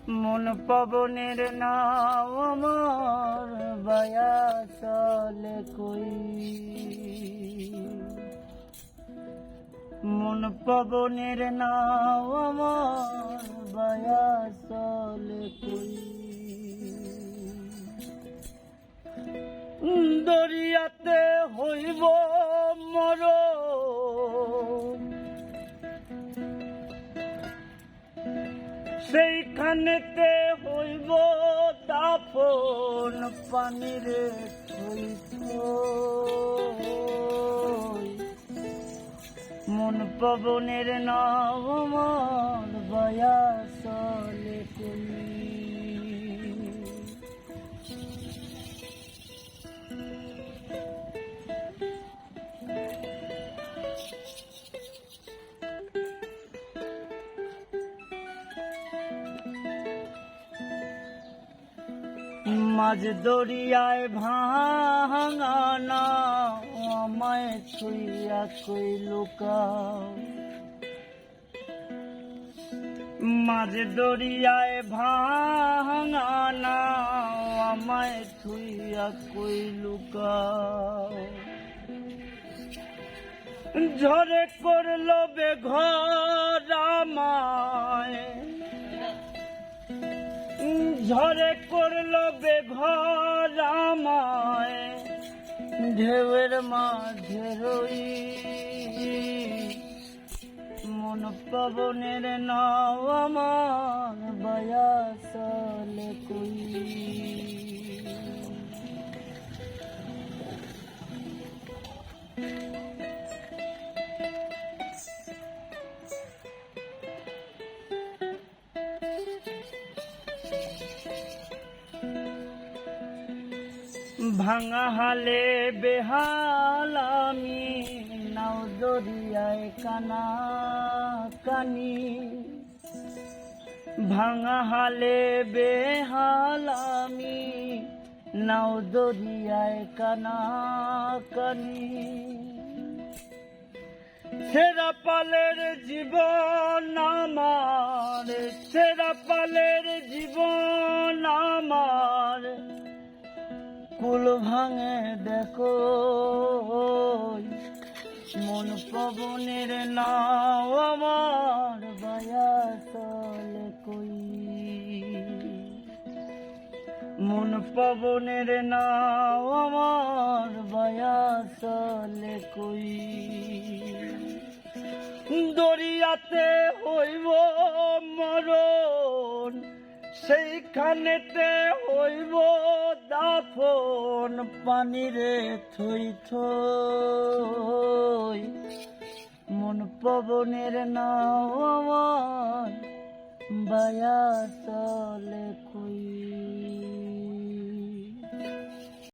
মন পবনের নাও আমার বায়া চলে কই, মন পবনের নাও আমার বায়া চলে কই। দরিয়াতে হইব মরণ, সেইখানেতে হইব দাফন, পানিরে থই থই। মন পবনের নাও আমার বায়া চলে কই। মাঝ দরিয়ায় ভাঙা নাও আমায় ছুঁইয়া কই লুকাও, মাঝ দরিয়ায় ভাঙা নাও আমায় ছুঁইয়া কই লুকাও। ঝড়ে করলো বেঘর আমায়, ঝড়ে করলো বেঘর আমায়, ঢেউয়ের মাঝে রই। মন পবনের নাও আমার বায়া চলে কই। ভাঙা হালে বেহাল আমি, নাও দরিয়ায় কানা কানি। ভাঙা হালে বেহাল আমি, নাও দরিয়ায় কানা কানি। ছেঁড়া পালের জীবন আমার, ছেঁড়া পালের জীবন আমার, কুল ভাঙে দেখো। মন পবনের নাও আমার বায়া চলে কই, মন পবনের নাও আমার বায়া চলে কই। দরিয়াতে হইব মরণ, সেইখানেতে হইব দাফন, পানিরে থই থই। মন পবনের নাও আমার বায়া চলে কই।